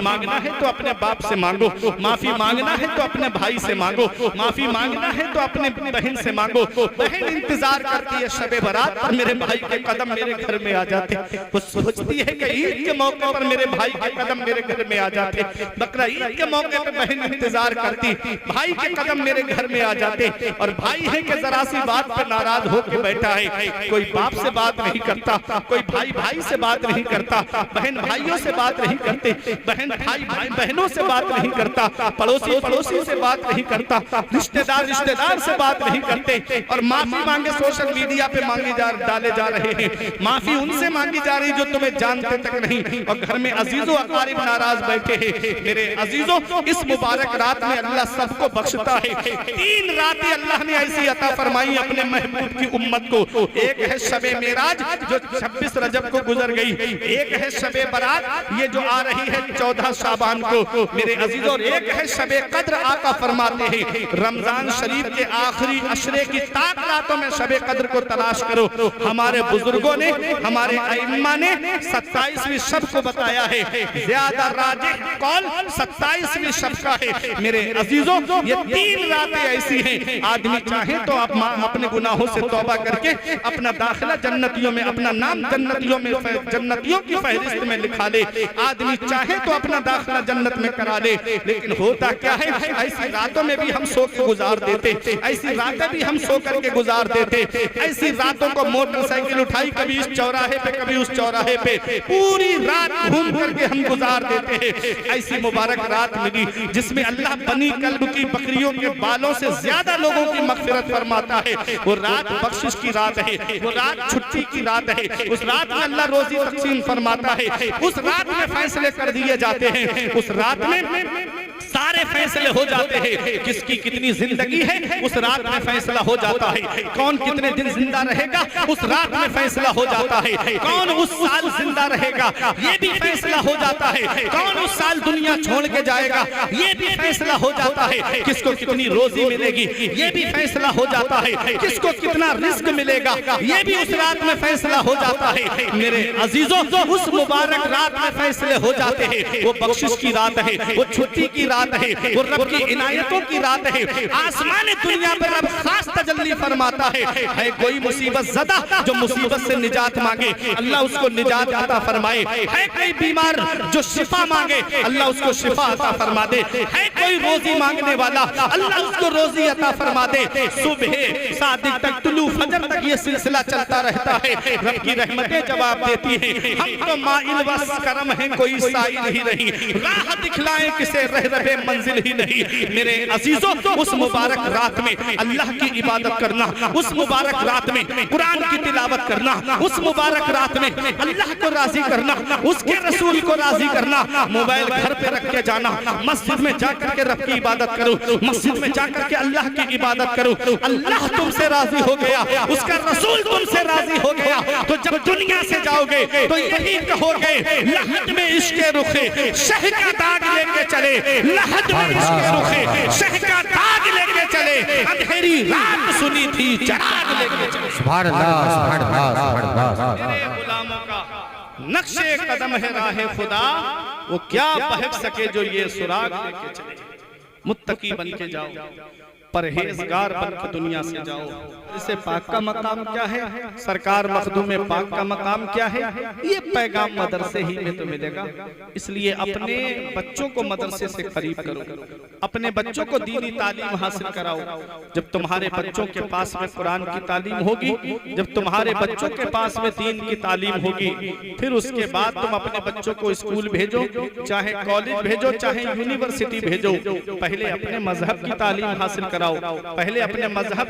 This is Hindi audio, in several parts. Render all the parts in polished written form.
मांगना है तो अपने बाप से मांगो, माफी मांगना है तो अपने भाई से मांगो, माफी मांगना है तो अपने बहन से मांगो। बहन इंतजार करती है शबे बारात पर मेरे भाई के कदम मेरे घर में आ जाते, वो सोचती है कि ईद के मौके पर मेरे भाई के कदम मेरे घर में आ जाते, बकरा ईद के मौके पर बहन इंतजार करती भाई के कदम मेरे घर में आ जाते। और भाई है कि जरा सी बात पर नाराज होकर बैठा है, कोई बाप से बात नहीं करता, कोई भाई भाई से बात नहीं करता, बहन भाइयों से बात नहीं करते, बहन भाई भाई बहनों से बात नहीं करता, पड़ोसी पड़ोसी से बात नहीं करता, रिश्तेदार रिश्तेदार से बात नहीं करते। और माफी मांगे सोशल मीडिया पे डाले जा रहे हैं, माफी उनसे मांगी जा रही जो तुम्हें जानते तक नहीं। और घर में अजीजों अकारिब नाराज बैठे हैं। मेरे अजीजों, इस मुबारक रात में अल्लाह सबको बख्शता है। 3 रातें अल्लाह ने ऐसी अता फरमाई अपने महबूब की उम्मत को। एक है शबे मेराज जो 26 रजब को गुजर गई, एक है शबे बारात ये जो आ रही है 14 शाबान को मेरे अजीजों, और एक है शबे कद्र। आका फरमाते हैं रमजान शरीफ के आखिरी अशरे की ताक रातों में शबे कद्र को तलाश करो। हमारे बुजुर्गों ने, हमारे अइम्मा ने 27वीं शब को बताया है, ज्यादा राजिह कौल 27वीं शब का है। मेरे अजीजों, ये 3 रातें ऐसी हैं, आदमी चाहे तो आप अपने गुनाहों से तौबा करके अपना दाखिला जन्नतियों में, अपना नाम जन्नतियों में, जन्नतियों की फहरिस्त में लिखा ले। आदमी चाहे तो अपना दाखिला जन्नत में करा ले। लेकिन होता क्या है, ऐसी रातों में भी हम सो के गुजार देते, ऐसी रातें भी हम सो करके गुजार देते। ऐसी रातों को मोटरसाइकिल उठाई, कभी इस चौराहे पे कभी उस चौराहे पे, पूरी रात घूम करके हम गुजार देते हैं। ऐसी मुबारक रात मिली जिसमें अल्लाह बनी कल्ब की बकरियों के बालों से ज्यादा लोगों की मगफिरत फरमाता है। वो रात बख्शिश की रात है, वो रात छुट्टी की रात है। उस रात में अल्लाह रोजी तकसीम फरमाता है, उस रात में फैसले कर दिए जाते हैं, उस रात में सारे फैसले हो जाते हैं। किसकी कितनी जिंदगी है उस रात में फैसला हो जाता है, कौन कितने दिन जिंदा रहेगा उस रात में फैसला हो जाता है, कौन उस साल जिंदा रहेगा ये भी फैसला हो जाता है, कौन उस साल दुनिया छोड़ के जाएगा ये भी फैसला हो जाता है, किसको कितनी रोजी मिलेगी ये भी फैसला हो जाता है, किसको कितना रिस्क मिलेगा ये भी उस रात में फैसला हो जाता है। मेरे अजीजों, उस मुबारक रात में फैसले हो जाते हैं। वो बख्शिश की रात है, वो छुट्टी की रात है, वो रब की इनायतों की रात है। आसमान दुनिया पर रब खास तजल्ली फरमाता है कोई मुसीबत ज़दा जो मुसीबत से निजात मांगे अल्लाह उसको निजात अता फरमाए, है कोई बीमार जो शिफा मांगे अल्लाह उसको शिफा अता फरमा दे, है कोई रोजी मांगने वाला अल्लाह उसको रोजी अता फरमा दे। सुबह सादिक तक तुलू फजर तक ये सिलसिला चलता रहता है, रब की रहमतें जवाब देती हैं। हम तो माइल बस करम है, कोई साइल ही नहीं, राह दिखलाए किसे रह रहे मंजिल ही नहीं। मेरे अजीजों, उस मुबारक रात में अल्लाह की इबादत करना, उस मुबारक रात में कुरान की तिलावत करना, उस मुबारक रात में अल्लाह को राजी करना, उसके रसूल को राजी करना। मोबाइल घर पे रख के जाना, मस्जिद में जाकर के रब की इबादत करो, मस्जिद में जाकर के अल्लाह की इबादत करो। अल्लाह तुमसे राजी हो गया, उसका रसूल तुमसे राजी हो गया, तो जब दुनिया से जाओगे तो यही कहोगे लहद में इश्क़े रुखे शह का दाग लेके चले, लहद में इश्क़े रुखे शह का दाग लेके चले, अंधेरी रात सुनी थी चराग लेके चले। सुभान अल्लाह, सुभान अल्लाह, सुभान अल्लाह। मेरे गुलामों का नक्शे कदम है राहे खुदा, वो क्या बहक सके जो ये सुराग लेके चले। मुत्तकी बन के जाओ, परहेजगार बनकर दुनिया से जाओ। इसे पाक का मकाम क्या है, सरकार मखदूम पाक का मकाम क्या है, ये पैगाम मदरसे ही में तो मिलेगा। इसलिए अपने बच्चों को मदरसे से करीब करो, अपने बच्चों को दीनी तालीम हासिल कराओ। जब तुम्हारे बच्चों के पास में कुरान की तालीम होगी, जब तुम्हारे बच्चों के पास में दीन की तालीम होगी, फिर उसके बाद तुम अपने बच्चों को स्कूल भेजो, चाहे कॉलेज भेजो, चाहे यूनिवर्सिटी भेजो। पहले अपने मजहब की तालीम हासिल कराओ, पहले अपने मजहब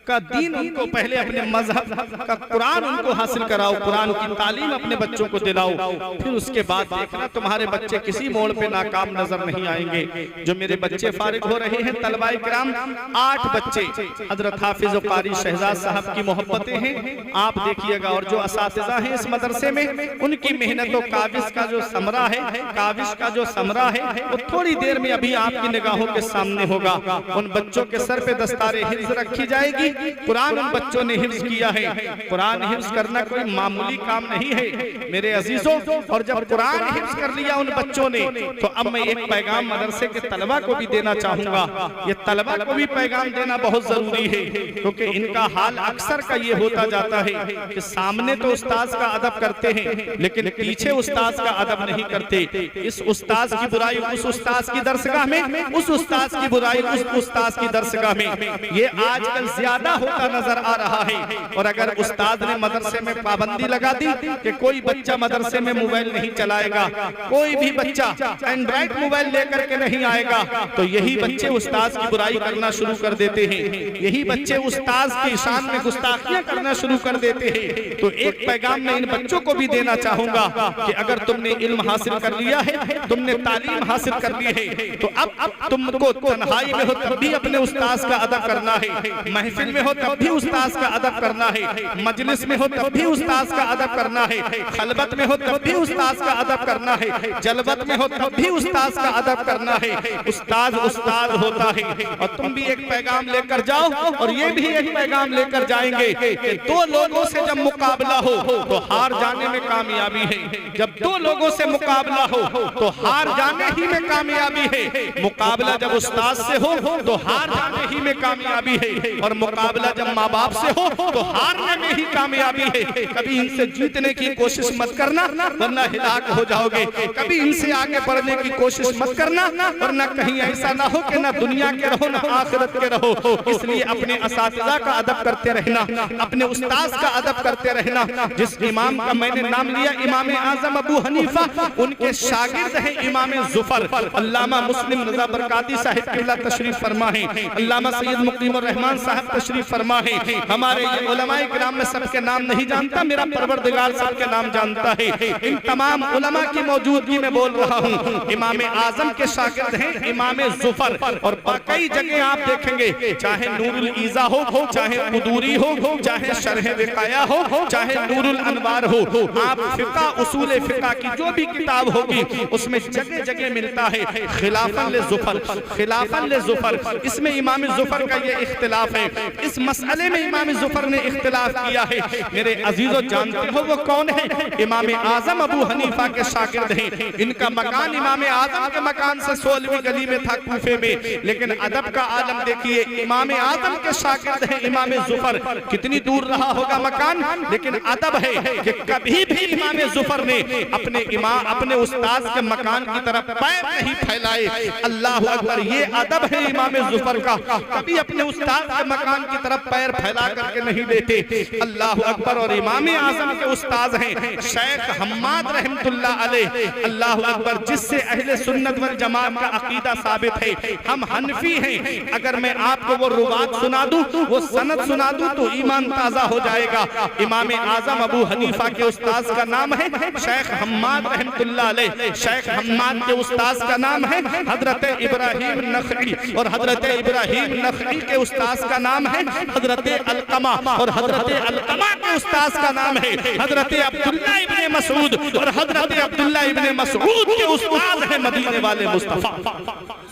का दीन उनको, पहले अपने मजहब का कुरान उनको हासिल कराओ, कुरान की तालीम अपने बच्चों को दिलाओ। फिर उसके बाद देखना तुम्हारे बच्चे किसी मोड़ पे नाकाम नजर नहीं आएंगे। जो मेरे बच्चे फारिग हो रहे हैं तलबाए किराम, 8 बच्चे हजरत हाफिज कारी शहजाद साहब की मोहब्बतें हैं, आप देखिएगा। और जो असातिज़ा हैं इस मदरसे में, उनकी मेहनत और काविश का जो समरा है, काविश का जो समरा है वो थोड़ी देर में अभी आपकी निगाहों के सामने होगा। उन बच्चों के सर पे दस्तारे हिफ्ज रखी जाएगी। कुरान उन बच्चों ने हिफ्ज किया है। कुरान हिफ्ज करना कोई मामूली काम नहीं है मेरे अजीजों। और जब कुरान हिफ्ज कर लिया उन बच्चों ने, तो अब मैं एक पैगाम मदरसे के तलबा को भी देना चाहूंगा। ये तलबा को भी पैगाम देना बहुत जरूरी है, क्योंकि इनका हाल अक्सर का ये होता जाता है कि सामने तो उस्ताद का अदब करते हैं, लेकिन पीछे उस्ताद का अदब नहीं करते। इस उस्ताद की बुराई उस उस्ताद की दरसगाह में, उस उस्ताद की बुराई उस उस्ताद की दरसगाह में, ये आजकल ज्यादा होता नजर आ रहा है। और अगर उस्ताद ने मदरसे में पाबंदी लगा दी कि कोई बच्चा मदरसे में मोबाइल नहीं चलाएगा, कोई भी बच्चा एंड्रॉइड मोबाइल लेकर के नहीं आएगा, तो यही बच्चे उस्ताद की बुराई करना शुरू कर देते हैं। यही बच्चे उस्ताद की शान में गुस्ताखियां करना शुरू कर देते हैं। तो एक पैगाम मैं इन बच्चों को भी देना चाहूंगा कि अगर तुमने इल्म हासिल कर लिया है, तुमने तालीम हासिल कर ली है, तो अब तुमको तन्हाई में हो तब भी अपने उस्ताद का अदब करना है, महफिल में हो तब भी उस्ताद का अदब करना है, मजलिस में हो तब भी उस्ताद का अदब करना है, खलबत में हो तब भी उस्ताद का अदब करना है, जलवत में हो तब भी उस्ताद का अदब करना है। उस्ताद उस्ताद होता है। और तुम भी एक पैगाम लेकर जाओ, और ये भी एक पैगाम लेकर जाएंगे कि दो लोगों से जब मुकाबला हो तो हार जाने में कामयाबी है। जब दो लोगों से मुकाबला हो तो हार जाने ही में कामयाबी है। मुकाबला जब उस्ताद से हो तो हार जाने ही में कामयाबी है, और मुकाबला जब माँ बाप से हो तो हारने में ही कामयाबी है। कभी इनसे जीतने की कोशिश मत करना, वरना हिलाक हो जाओगे। कभी इनसे आगे बढ़ने की कोशिश मत करना, वरना कहीं ऐसा ना हो कि ना दुनिया के रहो ना आखिरत के रहो। इसलिए अपने असातिज़ा का अदब करते रहना, अपने उस्ताद का अदब करते रहना। जिस इमाम का मैंने नाम लिया, इमाम आजम अबू हनीफा, उनके शागिर्द हैं इमाम ज़ुफर। अल्लामा मुस्लिम रज़ा बरकाती साहिब किबला तशरीफ फरमा है, अल्लामा सैयद मुक़ीमुर रहमान साहब तशरीफ फरमा है। हमारे ये उलमाए किराम में सबके नाम नहीं जानता, मेरा परवरदिगार सबके नाम जानता है। इन तमाम उलमा की मौजूदगी में बोल रहा हूँ। इमाम आजम के शागिर्द हैं इमाम ज़ुफर, और कई जगह आप देखेंगे, चाहे नूरुल ईज़ा हो, चाहे कुदूरी हो, चाहे शरह विकाया हो, चाहे नूरुल अनवार हो, आप फिक़ा उसूल फिक़ा की जो भी किताब होगी उसमें जगह जगह मिलता है खिलाफन ले ज़ुफर, खिलाफन ले ज़ुफर। इसमें इमाम ज़ुफर का ये इख्तिलाफ है, इस मसले में इमाम ज़ुफर ने इख्तिलाफ किया है। मेरे अजीजों, जानते हो वो कौन है? इमाम आजम अबू हनीफा के शागिर्द हैं। इनका मकान इमाम आजम के मकान से 16वीं गली में था कूफे में। लेकिन अदब का आलम देखिए, इमाम आजम के शागिर्द हैं इमाम ज़ुफर। कितनी दूर रहा होगा मकान, लेकिन अदब है कि कभी भी इमाम ज़ुफर ने अपने उस्ताद के मकान की तरफ पैर नहीं फैलाए। अल्लाह अकबर, ये अदब है इमाम ज़ुफर का। कभी अपने उस्ताद के मकान की तरफ पैर फैला करके नहीं देते। अल्लाह अकबर। और इमाम आजम के उस्ताद हैं शेख हम्माद रहमतुल्लाह अलैह। अल्लाह अकबर, जिससे अहले सुन्नत वल जमात का अकीदा साबित है। हम हनफी हैं। अगर मैं आपको वो रुबात सुना दूं, वो सनद सुना दूं, तो ईमान ताजा हो जाएगा। इमाम आजम अबू हनीफा के उस्ताद का नाम है शेख हम्माद रहमतुल्लाह अलैह। शेख हम्माद के उस्ताद का नाम है हजरत इब्राहिम नखई, और हजरत इब्राहिम नखई के उस्ताद का नाम है हजरत अलकमा, और हजरत अलकमा के उस्ताद का नाम है हजरत अब्दुल्लाह इब्ने मसूद, और हजरत अब्दुल्लाह इब्ने मसूद के उस्ताद है मदीने वाले मुस्तफा।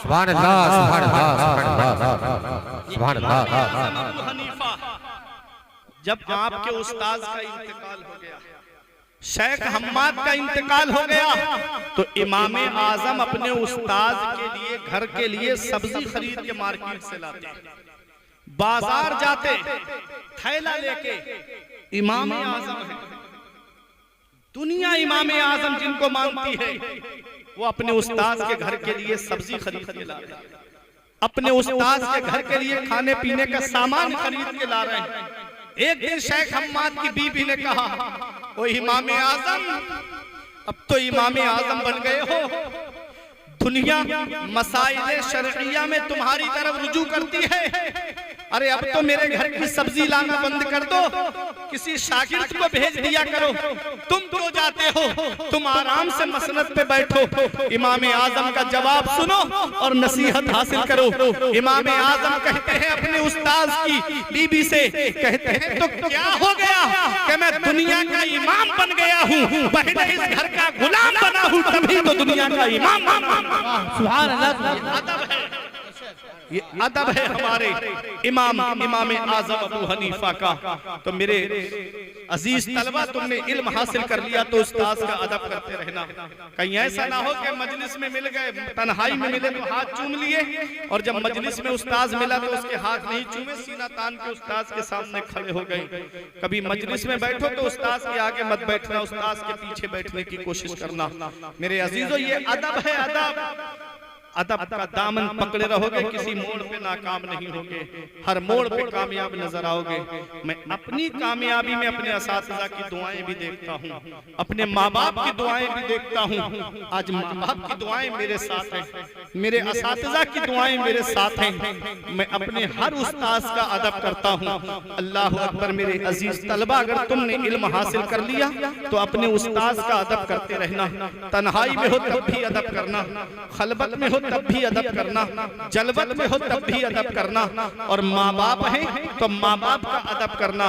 सुभान अल्लाह, सुभान अल्लाह, सुभान अल्लाह। जब आपके उस्ताद का इंतकाल हो गया, शेख हम्माद का इंतकाल हो गया, तो इमाम आजम अपने उस्ताद के लिए घर के लिए सब्जी खरीद के मार्केट से लाते, बाजार जाते, थैला लेके। इमाम आजम है, दुनिया इमाम आजम जिनको मानती है, वो अपने उस्ताद के घर के लिए सब्जी खरीद के ला रहे हैं, अपने उस्ताद के घर के लिए खाने पीने का सामान खरीद के ला रहे हैं। एक दिन शेख हम्माद की बीबी ने कहा, ओ इमाम आजम, अब तो इमाम आजम बन गए हो, दुनिया मसाइल शरइया में तुम्हारी तरफ रुजू करती है। अरे अब तो मेरे घर की सब्जी लाना बंद कर दो, किसी शागिर्द को भेज दिया करो। तुम क्यों जाते हो? तुम आराम से मसनद पे बैठो, इमाम आजम का जवाब सुनो और नसीहत हासिल करो। इमाम आजम कहते हैं अपने उस्ताद की बीबी से, कहते हैं तो क्या हो गया कि मैं दुनिया का इमाम बन गया हूँ, पहले इस घर का गुलाम बना हूँ, तभी तो दुनिया का इमाम। सुभान अल्लाह। अदब है, ये अदब है हमारे इमाम आजम अबू हनीफा का। तो मेरे अजीज तलबा, तुमने इल्म हासिल कर लिया तो उस्ताद का अदब करते रहना। कहीं ऐसा ना हो कि मजलिस में मिल गए, तन्हाई में मिले तो हाथ चूम लिए, और जब मजलिस में उस्ताद मिला तो उसके हाथ नहीं चूमे, सीना तान के उस्ताद के सामने खड़े हो गए। कभी मजलिस में बैठो तो उस्ताद के आगे मत बैठना, उस्ताद के पीछे बैठने की कोशिश करना। मेरे अजीजों, ये अदब है, अदब। अदब का दामन पकड़े रहोगे, किसी मोड़ पे नाकाम नहीं होगे, हर मोड़ पे कामयाब नजर आओगे। मैं अपनी कामयाबी में अपने असातिज़ा की दुआएं भी देखता हूँ, अपने माँ बाप की दुआएं भी देखता हूँ। आज माँ बाप की दुआएं मेरे साथ हैं, मेरे असातिज़ा की दुआएं मेरे साथ हैं। मैं अपने हर उस्ताद का अदब करता हूँ। अल्लाह अकबर। मेरे अजीज तलबा, अगर तुमने इल्म हासिल कर लिया तो अपने उस्ताद का अदब करते रहना। तन्हाई में हो तब भी अदब करना, खलबत में हो तब भी अदब करना, जलवत में हो तब भी अदब करना। और माँ बाप है तो माँ बाप का अदब करना।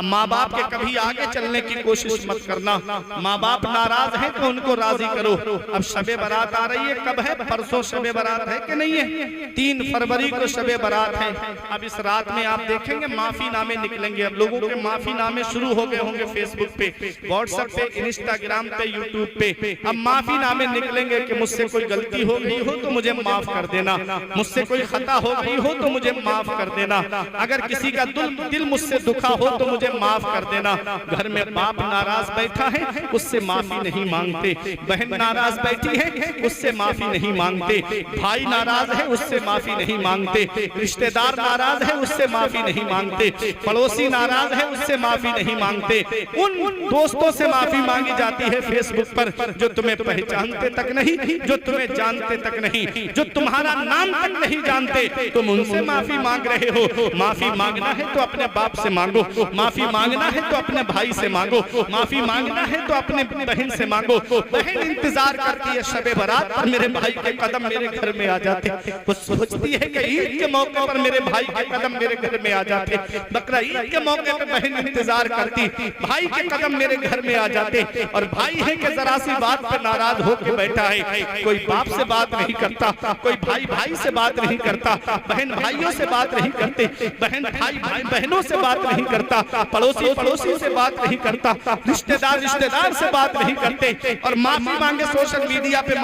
माँ बाप के कभी आगे चलने की कोशिश मत करना। माँ बाप नाराज है तो उनको राजी करो। अब शबे बारात आ रही है, कब है? परसों शबे बारात है कि नहीं है? 3 फरवरी को शबे बारात है। अब इस रात में आप देखेंगे माफी नामे निकलेंगे। अब लोगों के माफी नामे शुरू हो गए होंगे फेसबुक पे, व्हाट्सएप पे, इंस्टाग्राम पे, यूट्यूब पे। अब माफी नामे निकलेंगे कि मुझसे कोई गलती हो गई हो तो मुझे माफ कर देना, मुझसे कोई खता हो गई हो तो मुझे माफ कर देना, अगर किसी का दिल मुझसे दुखा हो तो मुझे माफ कर देना। घर में बाप नाराज बैठा है, उससे माफी नहीं मांगते। बहन नाराज बैठी है, उससे माफी नहीं मांगते। भाई नाराज है, उससे माफी नहीं मांगते। रिश्तेदार नाराज है, उससे माफी नहीं मांगते। पड़ोसी नाराज है, उससे माफी नहीं मांगते। उन दोस्तों से माफी मांगी जाती है फेसबुक पर जो तुम्हें पहचानते तक नहीं, जो तुम्हें जानते तक नहीं, जो तुम्हारा नाम तक नहीं जानते, तुम उनसे माफी मांग रहे हो। माफी मांगना है तो अपने बाप से मांगो, माफी मांगना है तो अपने भाई से मांगो, माफी मांगना है तो अपने बहन से मांगो। बहन इंतजार करती है शबे बारात पर, मेरे भाई के कदम मेरे घर में आ जाते। वो सोचती है कि ईद के मौके पर मेरे भाई के कदम मेरे घर में आ जाते। बकरा ईद के मौके पर बहन इंतजार करती, भाई के कदम मेरे घर में आ जाते। और भाई है कि जरा सी बात पर नाराज होकर बैठा है, कोई बाप से बात नहीं करता, कोई भाई भाई से बात नहीं करता, बहन भाइयों से बात नहीं करते, बहन भाई बहनों से बात नहीं करता, पड़ोसी पड़ोसी से बात नहीं करता, रिश्तेदार रिश्तेदार से बात नहीं करते। और माफी मांगे सोशल मीडिया पे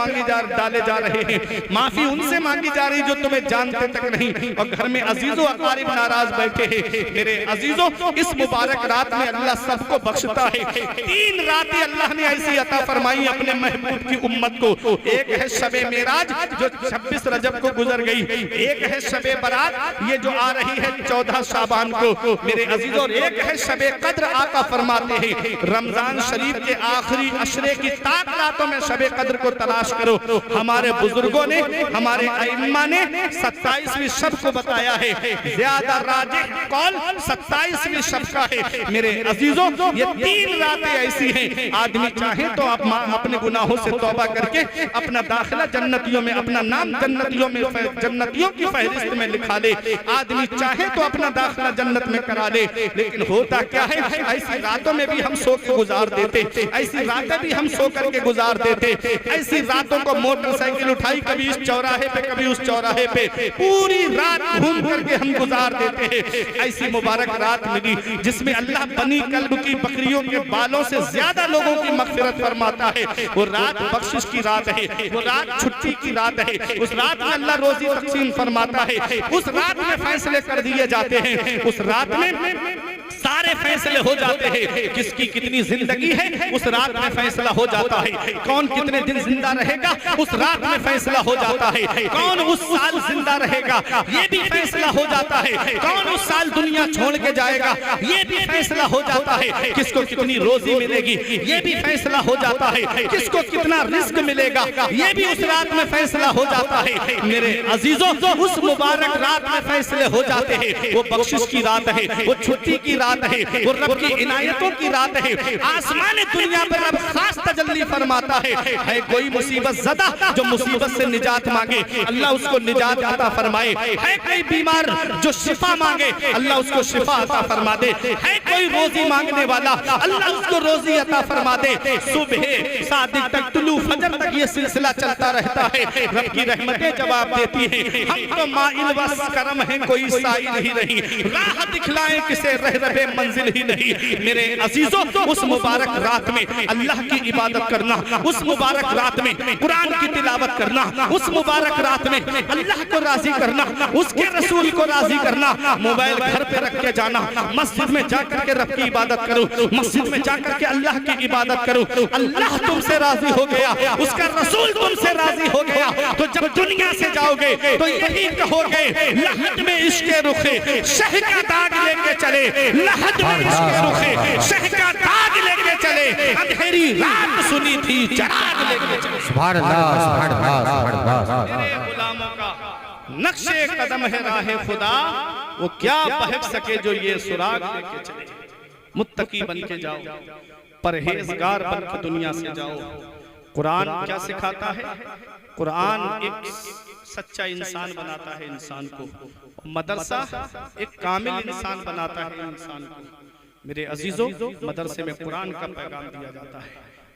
डाले जा रहे हैं। माफी उनसे मांगी जा रही जो तुम्हें जानते तक नहीं। और घर में अजीजों अकारिब नाराज बैठे हैं। मेरे अजीजों, इस मुबारक रात में अल्लाह सबको बख्शता है। 3 रातें अल्लाह ने ऐसी अता फरमाई अपने महबूब की उम्मत को। एक है शबे मेराज जो 26 रजब को गुजर गई, एक है शबे बारात ये जो आ रही है 14 शाबान को मेरे अजीजों, और एक है शबे कद्र। आका फरमाते हैं रमजान शरीफ के आखिरी अशरे की ताक रातों में शबे कद्र को तलाश करो। हमारे बुजुर्गों ने, हमारे अइम्मा ने 27वीं शब को बताया है। ज्यादा राजिह कौल 27वीं शब का है। मेरे अजीजों, ये 3 रातें ऐसी हैं, आदमी चाहे तो आप अपने गुनाहों से तौबा करके अपना दाखिला जन्नतियों में, अपना नाम जन्नतियों में, जन्नतियों की फहरिस्त में लिखा ले। आदमी चाहे तो अपना दाखिला जन्नत में करा ले। लेकिन होता क्या है, ऐसी रातों में भी हम सो के गुजार देते, ऐसी रातें भी हम सो करके गुजार देते। ऐसी रातों को मोटरसाइकिल उठाई, कभी इस चौराहे पे कभी उस चौराहे पे, पूरी रात घूम करके हम गुजार देते हैं। ऐसी मुबारक रात मिली जिसमें अल्लाह बनी कल्ब की बकरियों के बालों से ज्यादा लोगों की मगफिरत फरमाता है। वो रात बख्शिश की रात है, वो रात छुट्टी की रात है। उस रात में अल्लाह रोजी तकसीम फरमाता है, उस रात में फैसले कर दिए जाते हैं, उस रात में सारे फैसले हो जाते हैं। किसकी कितनी जिंदगी है उस रात में फैसला हो जाता है। कौन कितने दिन जिंदा रहेगा उस रात में फैसला हो जाता है। कौन उस साल जिंदा रहेगा ये भी फैसला हो जाता है। कौन उस साल दुनिया छोड़ के जाएगा ये भी फैसला हो जाता है। किसको कितनी रोजी मिलेगी ये भी फैसला हो जाता है। किसको कितना रिस्क मिलेगा ये भी उस रात में फैसला हो जाता है। मेरे अजीजों, उस मुबारक रात में फैसले हो जाते हैं। वो बख्शिश की रात है, वो छुट्टी की रात है, वो रब की इनायतों की रात है। आसमान दुनिया पर रब खास तजल्ली फरमाता है कोई मुसीबत ज़दा जो मुसीबत से निजात मांगे अल्लाह उसको निजात अता फरमाए। है कोई बीमार जो शिफा मांगे अल्लाह उसको शिफा अता फरमा दे। है कोई रोजी मांगने वाला, अल्लाह उसको रोजी अता फरमा दे। सुबह सादिक तक, तुलू फजर तक ये सिलसिला चलता रहता है। रब की रहमतें जवाब देती हैं। हम तो माइल बस करम है, कोई साइल ही नहीं, राह दिखलाएं किसे रह रहे मंजिल ही नहीं। मेरे अजीजों, उस मुबारक रात में अल्लाह की इबादत करना, उस मुबारक रात में कुरान की तिलावत करना, उस मुबारक रात में अल्लाह को राजी करना, उसके रसूल को राजी करना। मोबाइल घर पे रख के जाना, मस्जिद में जाकर के रब की इबादत करो, मस्जिद में जाकर के अल्लाह की इबादत करो। अल्लाह तुमसे राजी हो गया, उसका रसूल तुमसे राजी हो गया, तो जब दुनिया से जाओगे तो यही कहोगे, लहद में इश्क़े रुखे शह का दाग लेके चले, लहद में इश्क़े रुखे शह का दाग लेके चले, अंधेरी रात सुनी थी चराग लेके चले। सुभान अल्लाह, सुभान अल्लाह, सुभान अल्लाह। गुलामों का नक्शे कदम है राहे खुदा, वो क्या बहक सके जो ये सुराग लेके चले। मुत्तकी बन के जाओ, परहेजगार बन के दुनिया से जाओ। कुरान क्या सिखाता है? कुरान एक सच्चा इंसान बनाता है इंसान को, मदरसा एक कामिल इंसान बनाता है इंसान को। मेरे अजीजों, मदरसे में कुरान का पैगाम दिया जाता है,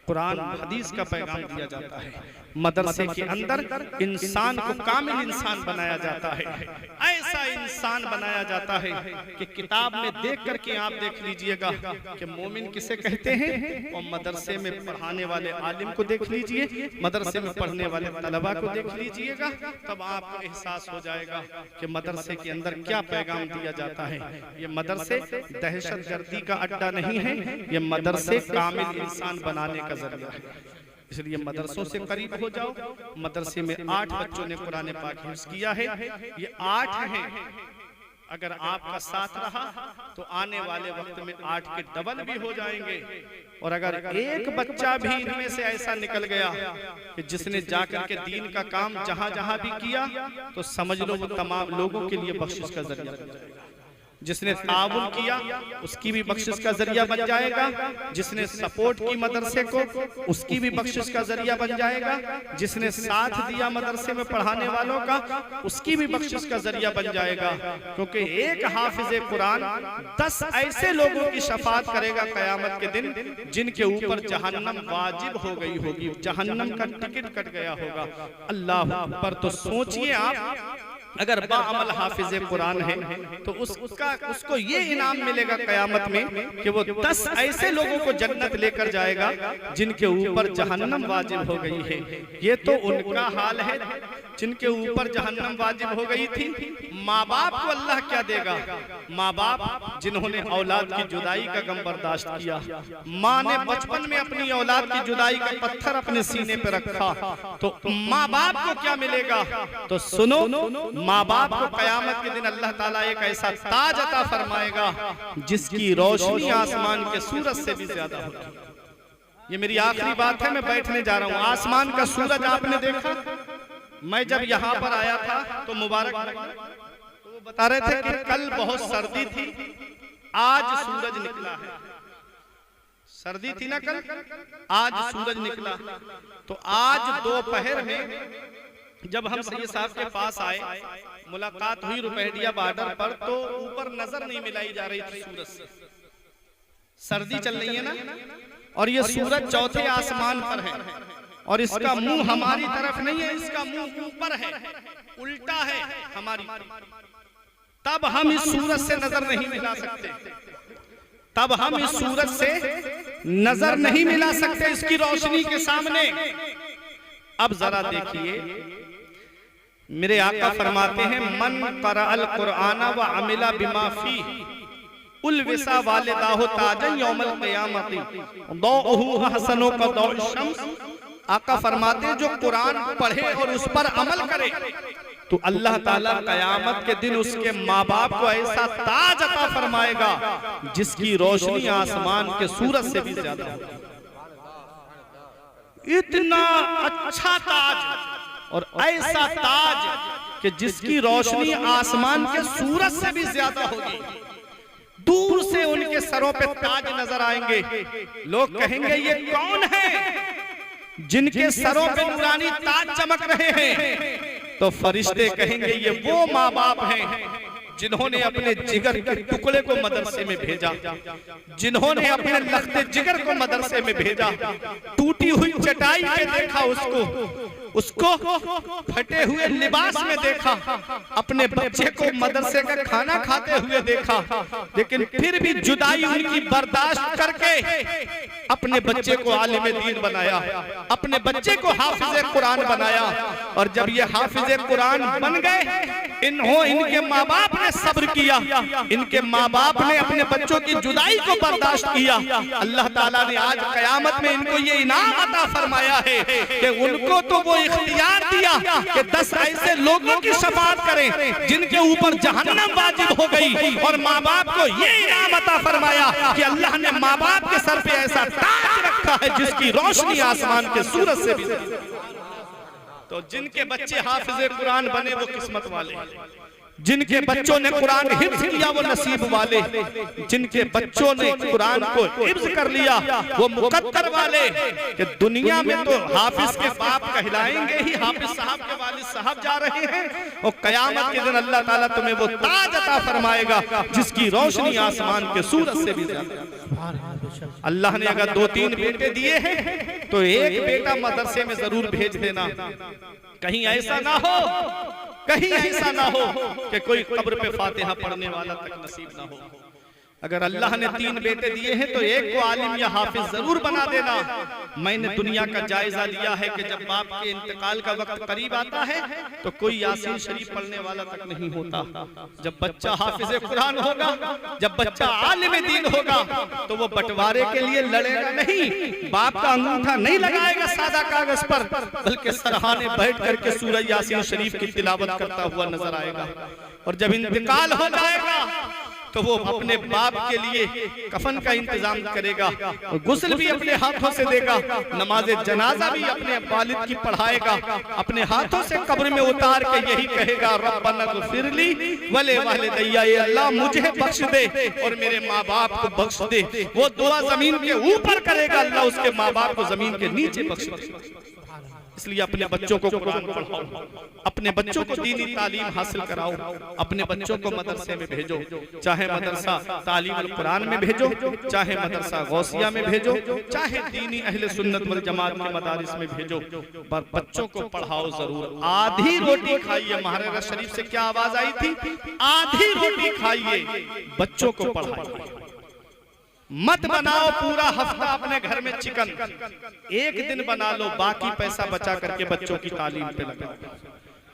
कुरान हदीस का पैगाम दिया जाता है। मदरसे के अंदर इंसान को कामिल इंसान बनाया जाता है, ऐसा इंसान बनाया जाता है कि किताब में देख करके आप देख लीजिएगा कि मोमिन किसे कहते हैं, और मदरसे में पढ़ाने वाले आलिम को देख लीजिए, मदरसे में पढ़ने वाले तलबा को देख लीजिएगा, तब आपको एहसास हो जाएगा कि मदरसे के अंदर क्या पैगाम दिया जाता है। ये मदरसे दहशतगर्दी का अड्डा नहीं है, ये मदरसे कामिल इंसान बनाने का जरिया है। इसलिए मदरसों से करीब हो जाओ। मदरसे में 8 बच्चों ने कुरान पाक हिफ्ज़ किया है, ये 8 हैं। अगर आपका साथ रहा तो आने वाले वक्त में 8 के डबल भी हो जाएंगे। और अगर एक बच्चा भी इनमें से ऐसा निकल गया कि जिसने जाकर के दीन का काम जहां जहां भी किया, तो समझ लो वो तमाम लोगों के लिए बख्शिश का जरिया बन जाएगा। जिसने ताउन किया उसकी भी बख्शिश का जरिया बन जाएगा, जिसने सपोर्ट की मदरसे को उसकी भी बख्शिश का जरिया बन जाएगा, जिसने साथ दिया मदरसे में पढ़ाने वालों का उसकी भी बख्शिश का जरिया बन जाएगा। क्योंकि एक हाफिज कुरान 10 ऐसे लोगों की शफाअत करेगा क़यामत के दिन जिनके ऊपर जहन्नम वाजिब हो गई होगी, जहन्नम का टिकट कट गया होगा। अल्लाह अकबर। तो सोचिए आप, अगर बाअमल हाफिज कुरान है तो उसको ये इनाम मिलेगा क़यामत में कि वो 10 ऐसे लोगों को जन्नत लेकर जाएगा जिनके ऊपर जहन्नम वाजिब हो गई है। ये तो उनका हाल है जिनके ऊपर जहन्नम वाजिब हो गई थी। माँ बाप को अल्लाह क्या देगा? माँ बाप जिन्होंने औलाद की जुदाई का गम बर्दाश्त किया, माँ ने बचपन में अपनी औलाद की जुदाई का पत्थर अपने सीने पे रखा, तो माँ बाप को क्या मिलेगा? तो सुनो, माँ बाप को क़यामत के दिन अल्लाह ताला एक ऐसा ताज अता फरमाएगा जिसकी रोशनी आसमान के सूरज से भी ज्यादा होगी। ये मेरी आखिरी बात है, मैं बैठने जा रहा हूँ। आसमान का सूरज आपने देखा? मैं जब यहाँ पर आया था तो मुबारक तो वो बता रहे थे कि कल बहुत सर्दी थी, आज सूरज निकला है। सर्दी थी ना कल, आज सूरज निकला। तो आज दोपहर में जब हम सैयद साहब के पास आए, मुलाकात हुई रुपहड़िया बॉर्डर पर, तो ऊपर नजर नहीं मिलाई जा रही थी सूरज से। सर्दी चल रही है ना, और ये सूरज चौथे आसमान पर है, और इसका मुंह हमारी तरफ नहीं है, इसका मुंह ऊपर है, उल्टा है हमारी। तब हम इस सूरज से नजर नहीं मिला सकते, तब हम इस सूरज से नजर नहीं मिला सकते इसकी रोशनी के सामने। अब जरा देखिए, मेरे आका फरमाते हैं, मन क़रअल कुरआन व अमिला बिमा फीह उलविसा वालिदाहु ताजन यौमल क़ियामती दौअहु अहसनो का दौअ शम्स। आका फरमाते हैं, जो कुरान पढ़े और उस पर अमल करे तो अल्लाह ताला क़यामत के दिन उसके माँ बाप को ऐसा ताज अता फरमाएगा जिसकी रोशनी आसमान के सूरज से भी ज्यादा होगी। इतना अच्छा ताज और ऐसा ताज कि जिसकी रोशनी आसमान के सूरज से भी ज्यादा होगी। दूर से उनके सरों पे ताज नजर आएंगे, लोग कहेंगे ये कौन है जिनके सरों पे नूरानी ताज चमक रहे हैं? तो फरिश्ते कहेंगे ये वो माँ बाप हैं जिन्होंने अपने जिगर के टुकड़े को मदरसे में भेजा, जिन्होंने अपने लखते जिगर को मदरसे में भेजा, टूटी हुई चटाई पे देखा उसको फटे हुए लिबास में देखा, अपने बच्चे को मदरसे का खाना खाते हुए देखा, लेकिन फिर भी जुदाई उनकी बर्दाश्त करके अपने बच्चे को आलिम दीन बनाया, अपने बच्चे को हाफिज कुरान बनाया। और जब ये हाफिज कुरान बन गए, इनके माँ बाप ने सब्र किया, इनके माँ बाप ने अपने बच्चों की जुदाई को बर्दाश्त किया। अल्लाह ताला ने आज कयामत में इनको ये इनाम अता फरमाया है कि उनको तो वो इख्तियार दिया कि 10 ऐसे लोगों की शफाअत करें जिनके ऊपर जहन्नम वाजिब हो गई, और माँ बाप को ये इनाम अता फरमाया कि अल्लाह ने माँ बाप के सर पे ऐसा ताज रखा है जिसकी रोशनी आसमान के सूरज से भी। तो जिनके बच्चे हाफिज कुरान बने वो किस्मत वाले, जिनके बच्चों ने कुरान हिफ्ज किया वो नसीब वाले, जिनके बच्चों ने कुरान को हिफ्ज कर लिया वो मुकद्दर वाले। कि दुनिया में तो हाफिज के बाप कहलाएंगे ही, हाफिज साहब के वालिद साहब जा रहे हैं, और कयामत के दिन अल्लाह ताला तुम्हें वो ताज अता फरमाएगा जिसकी रोशनी आसमान के सूरज से भी ज्यादा। अल्लाह ने अगर 2-3 बेटे दिए हैं तो एक बेटा मदरसे में जरूर भेज देना। कहीं ऐसा ना हो, कहीं ऐसा ना हो कि कोई कब्र पे फातिहा पढ़ने वाला तक नसीब ना हो। अगर अल्लाह ने 3 बेटे दिए हैं तो एक को आलिम या हाफिज जरूर बना देना। मैंने दुनिया का जायजा लिया है कि जब बाप के इंतकाल का वक्त करीब आता है तो कोई यासीन शरीफ पढ़ने वाला तक नहीं होता। जब बच्चा हाफिज कुरान होगा, जब बच्चा आलिम दीन होगा तो वो बंटवारे के लिए लड़ेगा नहीं, बाप का अंगूठा नहीं लगाएगा सादा कागज पर, बल्कि सरहाने बैठ करके सूरह यासीन शरीफ की तिलावत करता हुआ नजर आएगा। और जब इंतकाल हो जाएगा तो वो अपने बाप के लिए कफन का इंतजाम करेगा, और गुस्ल भी अपने हाथों से देगा, नमाज जनाजा भी अपने वालिद की पढ़ाएगा, अपने हाथों से कब्र में उतार के यही कहेगा रब्बना ग़फ़िरली वले वालिदैया, ये अल्लाह मुझे बख्श दे और मेरे माँ बाप को बख्श दे। वो दुआ जमीन के ऊपर करेगा, अल्लाह उसके माँ बाप को जमीन के नीचे बख्श दे। इसलिए अपने बच्चों को कुरान पढ़ाओ, अपने बच्चों को दीनी तालीम हासिल कराओ, अपने बच्चों को मदरसे में भेजो, चाहे मदरसा तालीम कुरान में भेजो, चाहे मदरसा गौसिया में भेजो, चाहे दीनी अहले सुन्नत वल जमात के मदारिस में भेजो, पर बच्चों को पढ़ाओ जरूर। आधी रोटी खाइए, महाराजा शरीफ से क्या आवाज आई थी? आधी रोटी खाइए, बच्चों को पढ़ाइए। मत बनाओ पूरा हफ्ता अपने घर में चिकन, एक दिन बना लो, बाकी पैसा बचा करके बच्चों की तालीम पे लगाओ,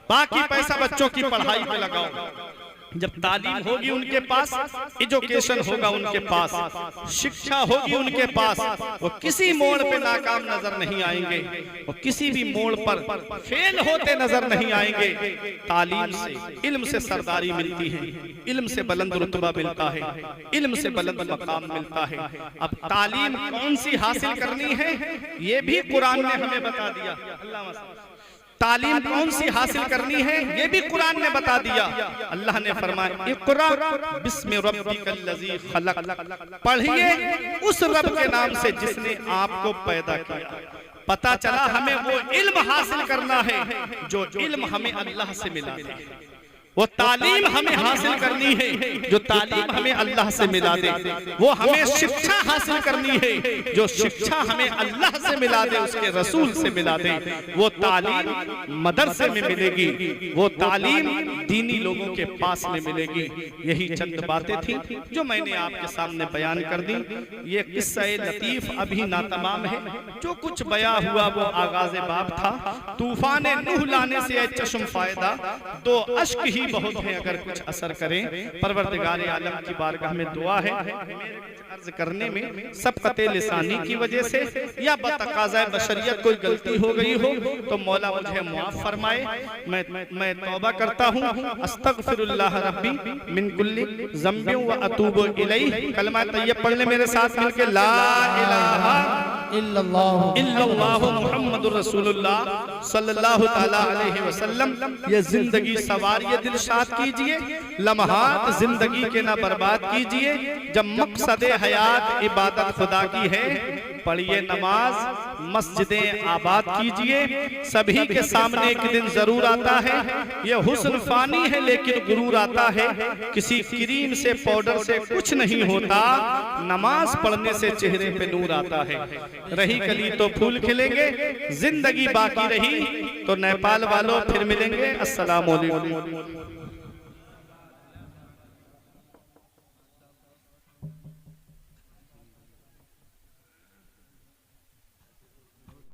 बाकी पैसा बच्चों की पढ़ाई पे लगाओ। जब तालीम होगी उनके पास, एजुकेशन होगा उनके पास, शिक्षा होगी उनके पास, वो किसी मोड़ पे नाकाम नजर नहीं आएंगे, वो किसी भी मोड़ पर फेल होते नजर नहीं आएंगे। तालीम से, इल्म से सरदारी मिलती है, इल्म से बुलंद रुतबा मिलता है, इल्म से बुलंद मकाम मिलता है। अब तालीम कौन सी हासिल करनी है ये भी कुरान ने हमें बता दिया। तालीम कौन सी हासिल करनी है ये भी कुरान ने बता दिया। अल्लाह ने फरमाया इक़रा बिस्मि रब्बिकल्लज़ी खलक़, पढ़िए उस रब के नाम से जिसने आपको पैदा किया। पता चला हमें वो इल्म हासिल करना है जो इल्म हमें अल्लाह से मिला है, वो तालीम हमें हासिल करनी है जो तालीम हमें अल्लाह से मिला दे, वो हमें शिक्षा हासिल करनी है जो शिक्षा हमें अल्लाह से मिला दे, उसके रसूल से मिला दे। वो तालीम मदरसे में मिलेगी, वो तालीम दीनी लोगों के पास में मिलेगी। यही चंद बातें थी जो मैंने आपके सामने बयान कर दी। ये किस्सा लतीफ अभी नातमाम है, जो कुछ बयां हुआ वो आगाज़ बाब था। तूफान नूह लाने से चश्म फायदा, दो अश्क ही बहुत है अगर कुछ असर करें। परवरदिगार आलम की बारगाह में दुआ है, अर्ज करने में सबक़ते लिसानी की वजह से या बतक़ाज़ाए बशरियत कोई गलती हो गई हो तो मौला मुझे माफ फरमाए। मैं तौबा करता हूँ, अस्तग़फिरुल्लाह रब्बी मिन कुल्ली ज़म्बिन व अतूबु इलैहि। कलमा तय्यब पढ़ ले मेरे साथ मिलके, ला इलाहा इल्लल्लाहु मुहम्मदुर रसूलुल्लाह सल्लल्लाहु तआला अलैहि वसल्लम। ये जिंदगी सवारिए दिलशाद कीजिए, लम्हात जिंदगी के ना बर्बाद कीजिए। जब मकसद हयात इबादत खुदा की है पढ़िए नमाज, मस्जिदें आबाद कीजिए। सभी के सामने एक दिन जरूर आता है, ये हुस्न फानी है लेकिन गुरूर आता है। किसी क्रीम से पाउडर से कुछ नहीं होता, नमाज पढ़ने से चेहरे पे नूर आता है। रही कली तो फूल खिलेंगे, जिंदगी बाकी रही तो नेपाल वालों फिर मिलेंगे। अस्सलाम वालेकुम।